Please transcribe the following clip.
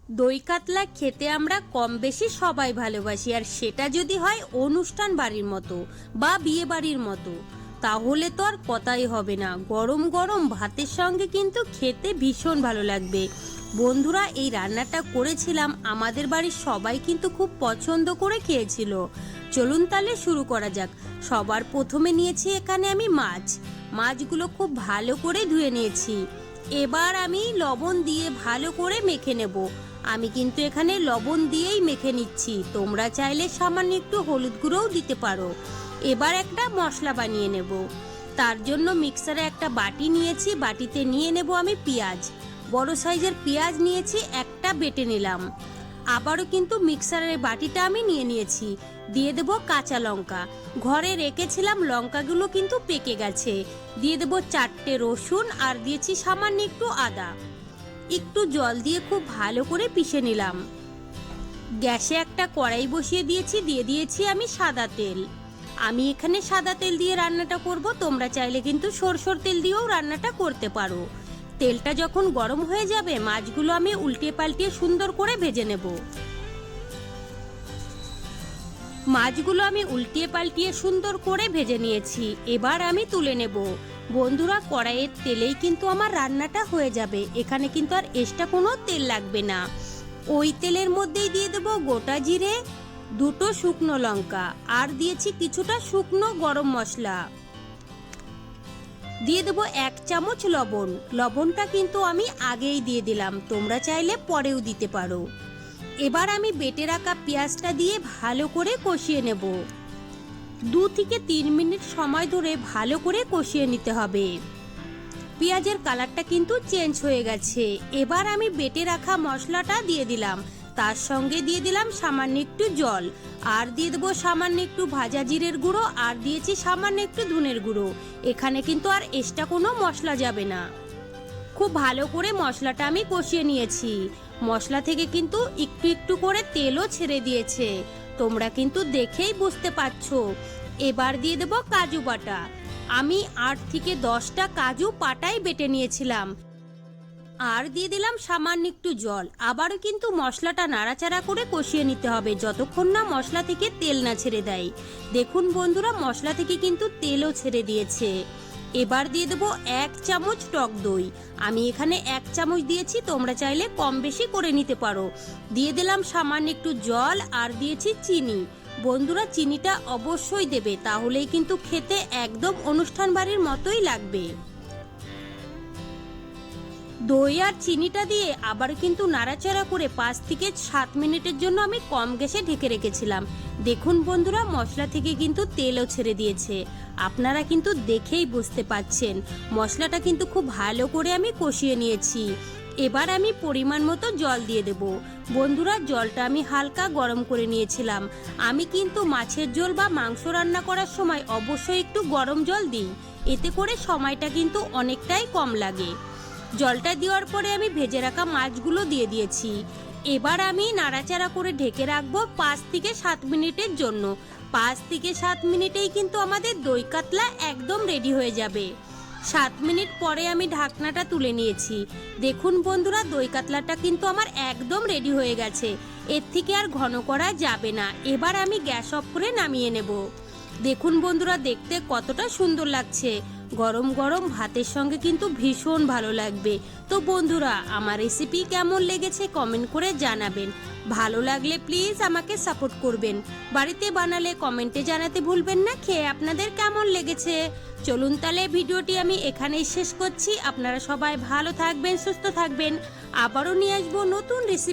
দই কাতলা খেতে আমরা কম বেশি সবাই ভালোবাসি, আর সেটা যদি হয় অনুষ্ঠান বাড়ির মতো বা বিয়ে বাড়ির মতো, তাহলে তো আর কথাই হবে না। গরম গরম ভাতের সঙ্গে কিন্তু খেতে ভীষণ ভালো লাগবে। বন্ধুরা, এই রান্নাটা করেছিলাম, আমাদের বাড়ির সবাই কিন্তু খুব পছন্দ করে খেয়েছিল। চলুন তাহলে শুরু করা যাক। সবার প্রথমে নিয়েছি এখানে আমি মাছগুলো খুব ভালো করে ধুয়ে নিয়েছি। এবার আমি লবণ দিয়ে ভালো করে মেখে নেব। আমি কিন্তু এখানে লবণ দিয়েই মেখে নিচ্ছি, তোমরা চাইলে সামান্য একটু হলুদ গুঁড়োও দিতে পারো। এবার একটা মশলা বানিয়ে নেব। তার জন্য মিক্সারে একটা বাটি নিয়েছি, বাটিতে নিয়ে নেব আমি পেঁয়াজ। বড় সাইজের পেঁয়াজ নিয়েছি, একটা বেটে নিলাম। আবারও কিন্তু মিক্সারের বাটিটা আমি নিয়ে নিয়েছি। দিয়ে দেব কাঁচা লঙ্কা, ঘরে রেখেছিলাম, লঙ্কাগুলো কিন্তু পেকে গেছে। দিয়ে দেব 4টে রসুন, আর দিয়েছি সামান্য একটু আদা। একটু জল দিয়ে খুব ভালো করে পিষে নিলাম। গ্যাসে একটা কড়াই বসিয়ে দিয়েছি, দিয়ে দিয়েছি আমি সাদা তেল। আমি এখানে সাদা তেল দিয়ে রান্নাটা করব, তোমরা চাইলে কিন্তু সরষের তেল দিয়েও রান্নাটা করতে পারো। তেলটা যখন গরম হয়ে যাবে, মাছগুলো আমি উল্টিয়ে পাল্টিয়ে সুন্দর করে ভেজে নেব। মাছগুলো আমি উল্টিয়ে পাল্টিয়ে সুন্দর করে ভেজে নিয়েছি, এবার আমি তুলে নেব। বন্ধুরা, কড়াইয়ের তেলেই কিন্তু আমার রান্নাটা হয়ে যাবে, এখানে কিন্তু আর এক্সট্রা কোনো তেল লাগবে না। ওই তেলের মধ্যেই দিয়ে দেব গোটা জিরে, 2টো শুকনো লঙ্কা, আর দিয়েছি কিছুটা শুকনো গরম মশলা। দিয়ে দেব 1 চামচ লবণ। লবণটা কিন্তু আমি আগেই দিয়ে দিলাম, তোমরা চাইলে পরেও দিতে পারো। এবার আমি বেটে রাখা পেঁয়াজটা দিয়ে ভালো করে কষিয়ে নেব। 2 থেকে 3 মিনিট সময় ধরে ভালো করে কষিয়ে নিতে হবে। পেঁয়াজের কালারটা কিন্তু চেঞ্জ হয়ে গেছে। এবার আমি বেটে রাখা মশলাটা দিয়ে দিলাম, তার সঙ্গে দিয়ে দিলাম সামান্য একটু জল, আর দিয়ে দেবো সামান্য একটু ভাজা জিরের গুঁড়ো, আর দিয়েছি সামান্য একটু ধনের গুঁড়ো। এখানে কিন্তু আর এক্সট্রা কোনো মশলা যাবে না। খুব ভালো করে মশলাটা আমি কষিয়ে নিয়েছি। মশলা থেকে কিন্তু একটু একটু করে তেলও ছেড়ে দিয়েছে, তোমরা কিন্তু দেখেই বুঝতে পারছো। এবার দিয়ে দেব কাজু বাটা। আমি 8 থেকে 10টা কাজু পাটাই বেটে নিয়েছিলাম, আর দিয়ে দিলাম সামান্য একটু জল। আবারও কিন্তু মশলাটা নাড়াচাড়া করে কষিয়ে নিতে হবে, যতক্ষণ না মশলা থেকে তেল না ছেড়ে দেয়। দেখুন বন্ধুরা, মশলা থেকে কিন্তু তেলও ছেড়ে দিয়েছে। এবার দিয়ে দেবো 1 চামচ টক দই। আমি এখানে 1 চামচ দিয়েছি, তোমরা চাইলে কম বেশি করে নিতে পারো। দিয়ে দিলাম সামান্য একটু জল, আর দিয়েছি চিনি। বন্ধুরা, চিনিটা অবশ্যই দেবে, তাহলেই কিন্তু খেতে একদম অনুষ্ঠান বাড়ির মতোই লাগবে। দই আর চিনিটা দিয়ে আবার কিন্তু নাড়াচাড়া করে 5 থেকে 7 মিনিটের জন্য আমি কম গ্যাসে ঢেকে রেখেছিলাম। দেখুন বন্ধুরা, মশলা থেকে কিন্তু তেলও ছেড়ে দিয়েছে, আপনারা কিন্তু দেখেই বুঝতে পাচ্ছেন। মশলাটা কিন্তু খুব ভালো করে আমি কষিয়ে নিয়েছি। এবার আমি পরিমাণ মতো জল দিয়ে দেব। বন্ধুরা, জলটা আমি হালকা গরম করে নিয়েছিলাম। আমি কিন্তু মাছের ঝোল বা মাংস রান্না করার সময় অবশ্যই একটু গরম জল দিই, এতে করে সময়টা কিন্তু অনেকটাই কম লাগে। জলটা দেওয়ার পরে আমি ভেজে রাখা মাছগুলো দিয়ে দিয়েছি। এবার আমি নাড়াচাড়া করে ঢেকে রাখবো 5 থেকে 7 মিনিটের জন্য। 5 থেকে 7 মিনিটেই কিন্তু আমাদের দই কাতলা একদম রেডি হয়ে যাবে। 7 মিনিট পরে আমি ঢাকনাটা তুলে নিয়েছি। দেখুন বন্ধুরা, দই কাতলাটা কিন্তু আমার একদম রেডি হয়ে গেছে, এর থেকে আর ঘন করা যাবে না। এবার আমি গ্যাস অফ করে নামিয়ে নেব। দেখুন বন্ধুরা, দেখতে কতটা সুন্দর লাগছে। গরম গরম ভাতের সঙ্গে কিন্তু ভীষণ ভালো লাগবে। তো বন্ধুরা, আমার রেসিপি কেমন লেগেছে কমেন্ট করে জানাবেন। ভালো লাগলে প্লিজ আমাকে সাপোর্ট করবেন। বাড়িতে বানালে কমেন্টে জানাতে ভুলবেন না খেয়ে আপনাদের কেমন লেগেছে। চলুন তাহলে ভিডিওটি আমি এখানেই শেষ করছি। আপনারা সবাই ভালো থাকবেন, সুস্থ থাকবেন। আবারও নিয়ে আসবো নতুন রেসিপি।